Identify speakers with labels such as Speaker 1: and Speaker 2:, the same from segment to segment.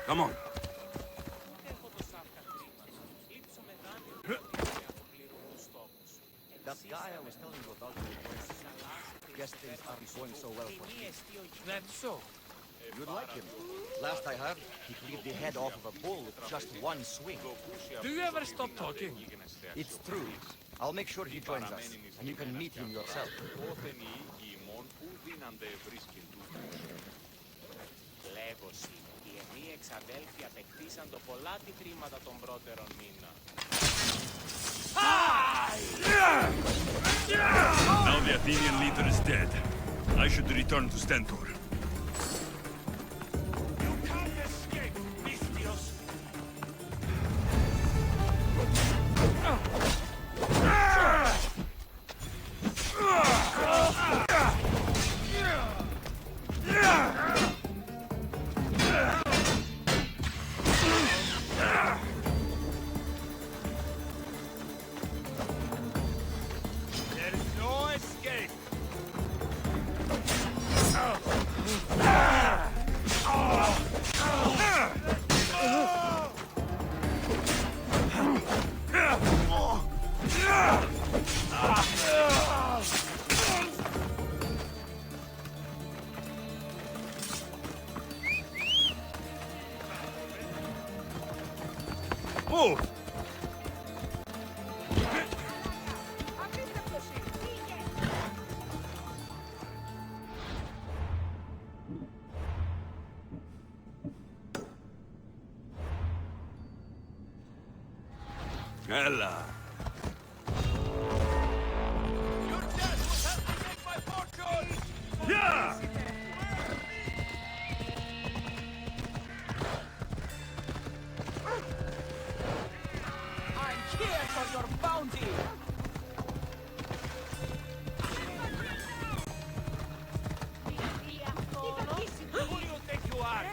Speaker 1: Come on.
Speaker 2: That guy I was telling you about, guess things aren't going so well for him.
Speaker 3: That's so.
Speaker 2: You'd like him. Last I heard, he cleaved the head off of a bull with just one swing.
Speaker 3: Do you ever stop talking?
Speaker 2: It's true. I'll make sure he joins us, and you can meet him yourself.
Speaker 4: Λέγωση. Οι εννοί εξαδέλφοι απεκτήσαν το πολλά τη χρήματα των πρώτερων μήνων.
Speaker 1: Now the Athenian leader is dead. I should return to Stentor.
Speaker 4: You can't escape, Misthios! There's no escape!
Speaker 1: Move! Ella.
Speaker 4: Your death will help me make my fortune!
Speaker 1: Yeah!
Speaker 4: I'm here for your bounty! Who do you think you are?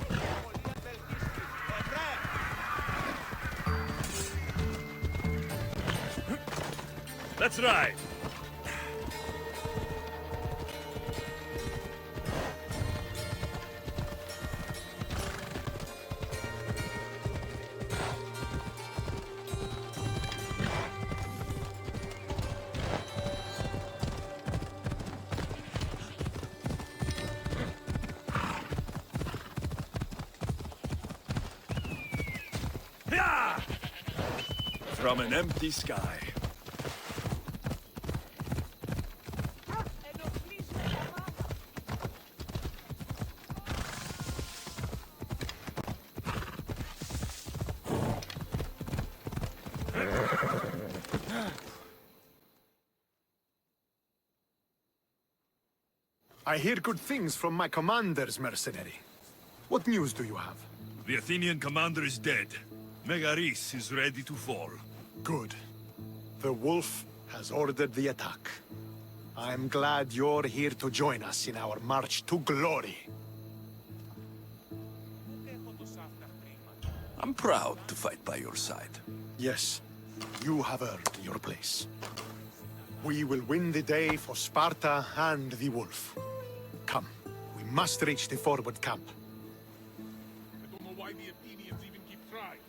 Speaker 1: Let's ride! Yeah! From an empty sky.
Speaker 5: I hear good things from my commanders, mercenary. What news do you have?
Speaker 1: The Athenian commander is dead. Megaris is ready to fall.
Speaker 5: Good. The wolf has ordered the attack. I'm glad you're here to join us in our march to glory.
Speaker 1: I'm proud to fight by your side.
Speaker 5: Yes, you have earned your place. We will win the day for Sparta and the wolf. Come, we must reach the forward camp.
Speaker 6: I don't know why the Athenians even keep trying.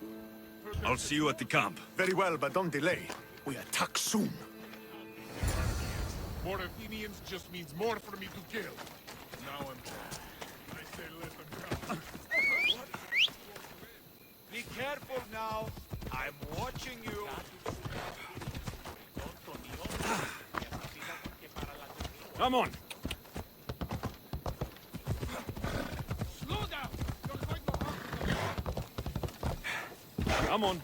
Speaker 1: I'll see you at the camp.
Speaker 5: Very well, but don't delay. We attack soon.
Speaker 6: More Athenians just means more for me to kill. Now I'm dead. I say let them come.
Speaker 4: Be careful now. I'm watching you.
Speaker 1: Come on!
Speaker 6: Slow down! You're going to harm
Speaker 1: Come on!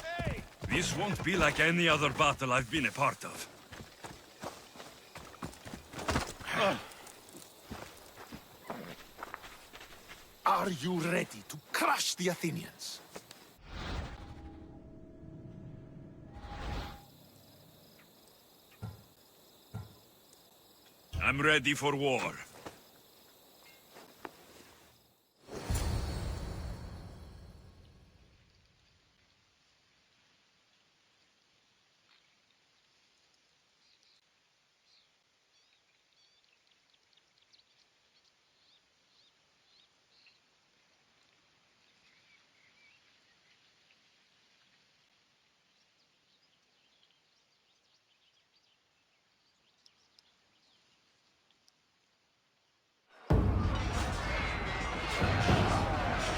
Speaker 4: Hey!
Speaker 1: This won't be like any other battle I've been a part of.
Speaker 5: Are you ready to crush the Athenians?
Speaker 1: I'm ready for war.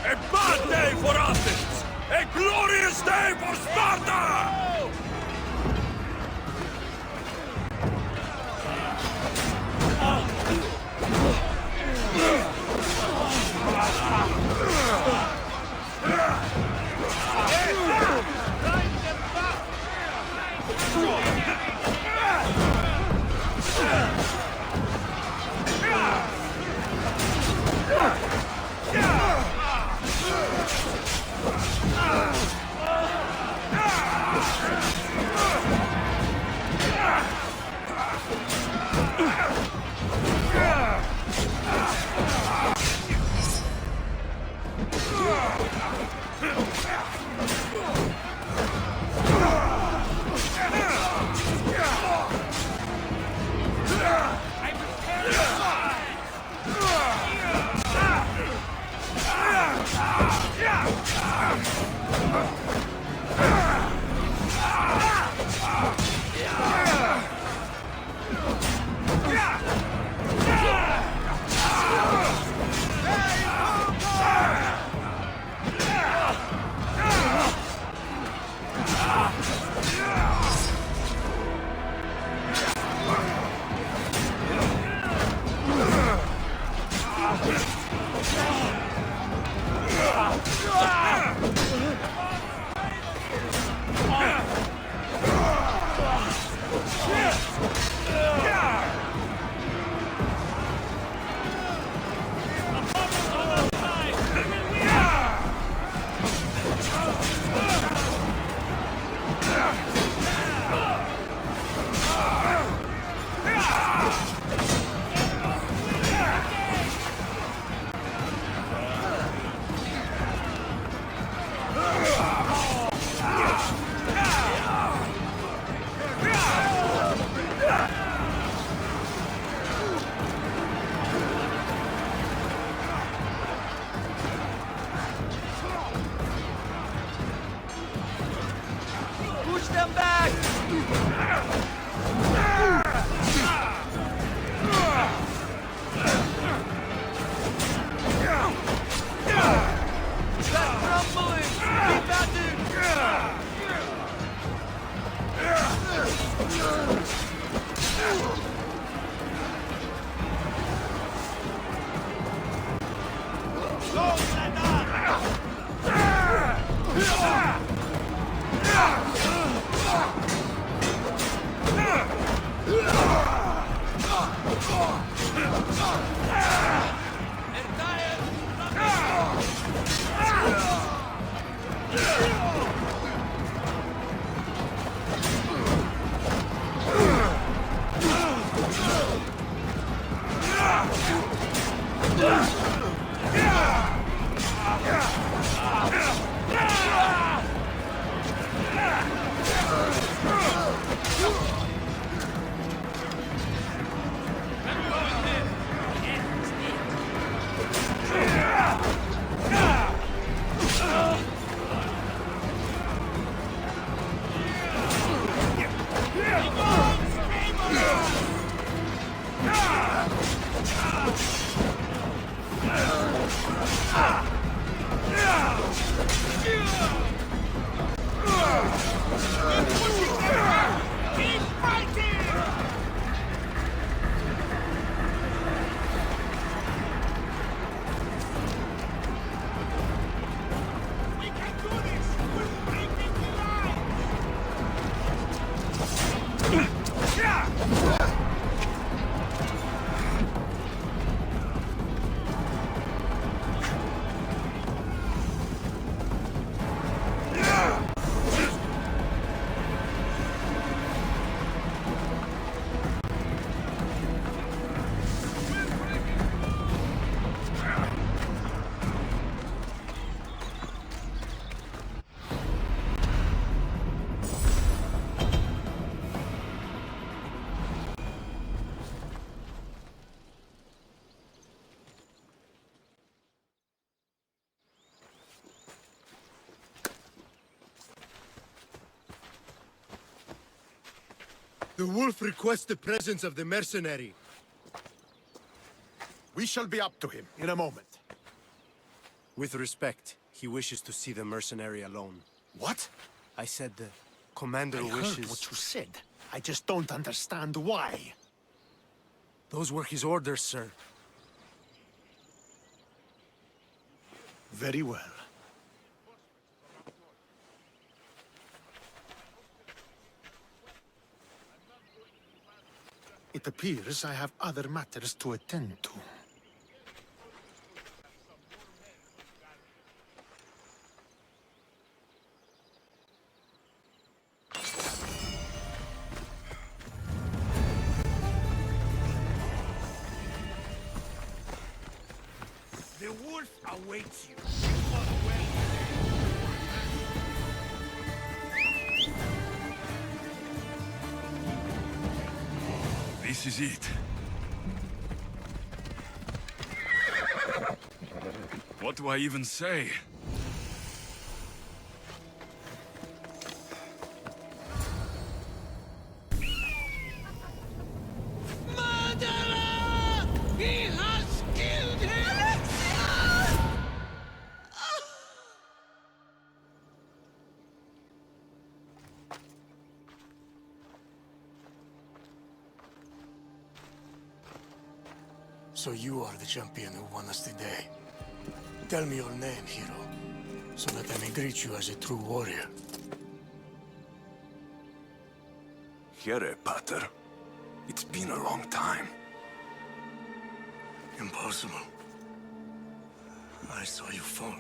Speaker 1: A bad day for Athens! A glorious day for Sparta!
Speaker 7: The wolf requests the presence of the mercenary.
Speaker 5: We shall be up to him in a moment.
Speaker 7: With respect, he wishes to see the mercenary alone.
Speaker 5: What?
Speaker 7: I said the commander
Speaker 5: I
Speaker 7: wishes...
Speaker 5: heard what you said. I just don't understand why.
Speaker 7: Those were his orders, sir.
Speaker 5: Very well. It appears I have other matters to attend to.
Speaker 1: The wolf awaits you. This is it. What do I even say?
Speaker 8: So you are the champion who won us today. Tell me your name, hero, so that I may greet you as a true warrior.
Speaker 1: Here, Pater. It's been a long time.
Speaker 8: Impossible. I saw you fall.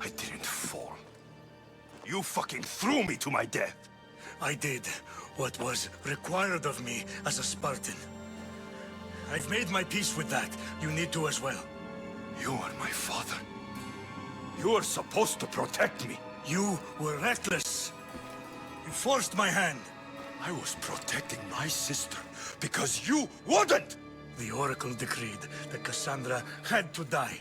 Speaker 1: I didn't fall. You fucking threw me to my death.
Speaker 8: I did what was required of me as a Spartan. I've made my peace with that. You need to as well.
Speaker 1: You are my father. You are supposed to protect me.
Speaker 8: You were reckless. You forced my hand.
Speaker 1: I was protecting my sister because you wouldn't!
Speaker 8: The Oracle decreed that Cassandra had to die.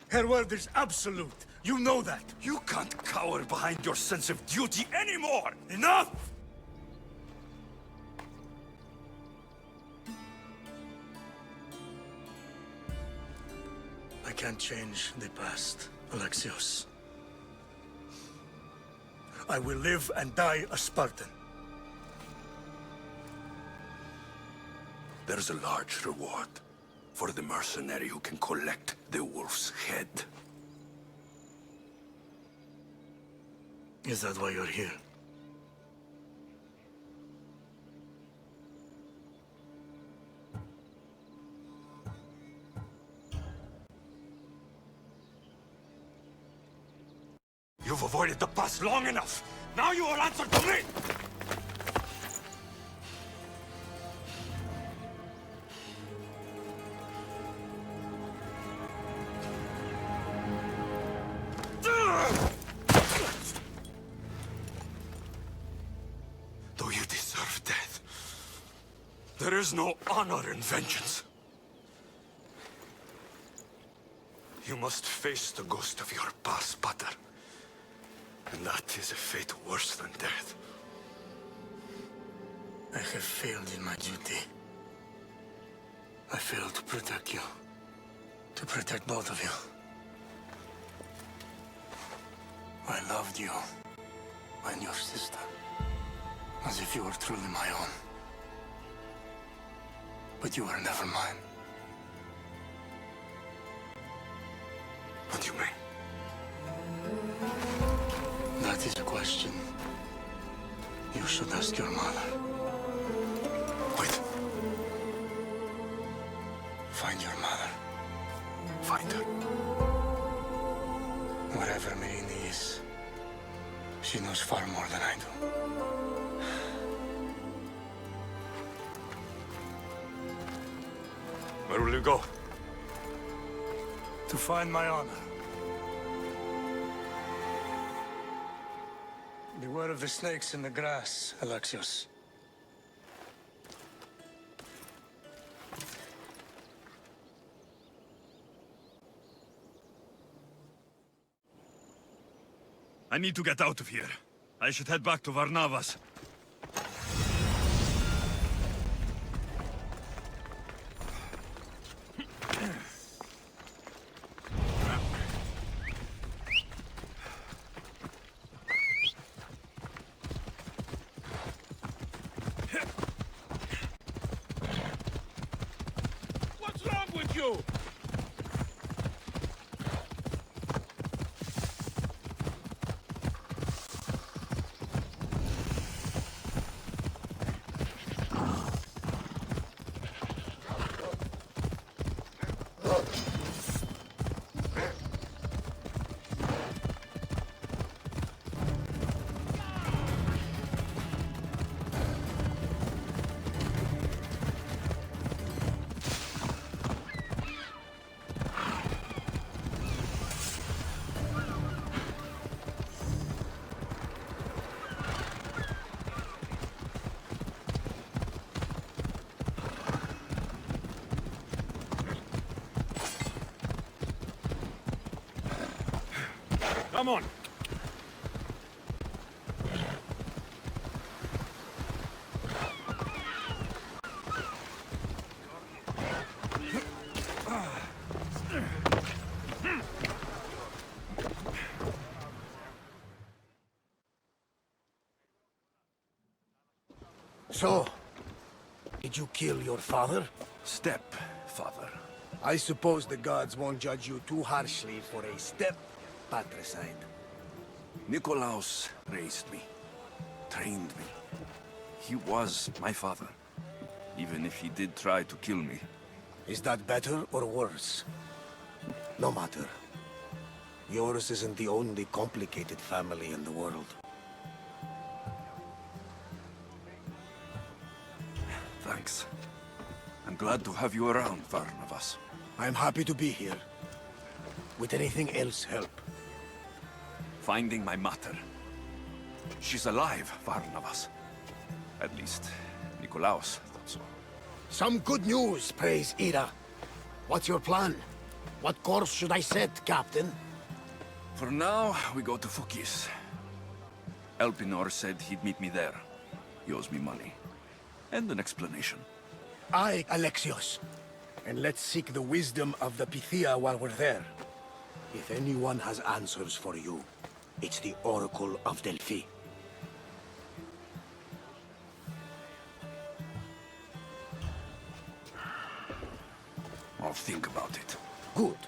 Speaker 8: Her word is absolute. You know that.
Speaker 1: You can't cower behind your sense of duty anymore!
Speaker 8: Enough! I can't change the past, Alexios. I will live and die a Spartan.
Speaker 1: There's a large reward for the mercenary who can collect the wolf's head.
Speaker 8: Is that why you're here?
Speaker 1: You've avoided the past long enough! Now you will answer to me! Though you deserve death, there is no honor in vengeance. You must face the ghost of your past, Pater. And that is a fate worse than death.
Speaker 8: I have failed in my duty. I failed to protect you. To protect both of you. I loved you and your sister as if you were truly my own. But you were never mine.
Speaker 1: What do you mean?
Speaker 8: That is a question you should ask your mother.
Speaker 1: Wait.
Speaker 8: Find your mother.
Speaker 1: Find her.
Speaker 8: Wherever Merini is, she knows far more than I do.
Speaker 1: Where will you go?
Speaker 8: To find my honor. Beware of the snakes in the grass, Alexios.
Speaker 1: I need to get out of here. I should head back to Varnavas.
Speaker 3: Come on.
Speaker 8: So, did you kill your father?
Speaker 9: Stepfather.
Speaker 8: I suppose the gods won't judge you too harshly for a step-patricide.
Speaker 9: Nikolaos raised me, trained me. He was my father, even if he did try to kill me.
Speaker 8: Is that better or worse? No matter. Yours isn't the only complicated family in the world.
Speaker 9: Thanks. I'm glad to have you around, Varnavas.
Speaker 8: I'm happy to be here. Would anything else help?
Speaker 9: Finding my mater. She's alive, Varnavas. At least, Nikolaos thought so.
Speaker 8: Some good news, praise Ira. What's your plan? What course should I set, Captain?
Speaker 9: For now, we go to Fukis. Elpinor said he'd meet me there. He owes me money. And an explanation.
Speaker 8: Aye, Alexios. And let's seek the wisdom of the Pythia while we're there. If anyone has answers for you, it's the Oracle of Delphi.
Speaker 9: I'll think about it.
Speaker 8: Good.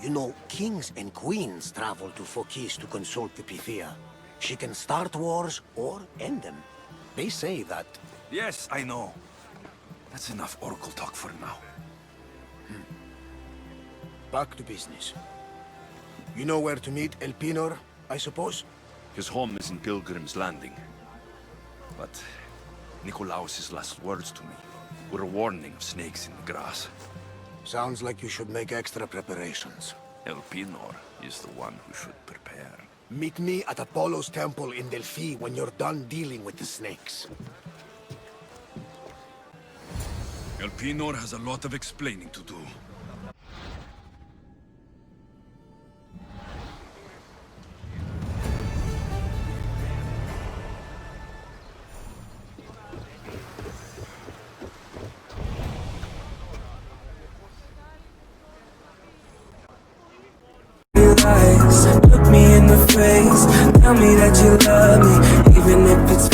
Speaker 8: You know, kings and queens travel to Fokis to consult the Pythia. She can start wars or end them. They say that...
Speaker 9: Yes, I know. That's enough Oracle talk for now.
Speaker 8: Back to business. You know where to meet Elpinor, I suppose?
Speaker 9: His home is in Pilgrim's Landing. But Nikolaos' last words to me were a warning of snakes in the grass.
Speaker 8: Sounds like you should make extra preparations.
Speaker 9: Elpinor is the one who should prepare.
Speaker 8: Meet me at Apollo's temple in Delphi when you're done dealing with the snakes.
Speaker 9: Elpinor has a lot of explaining to do.
Speaker 10: Look me in the face, tell me that you love me, even if it's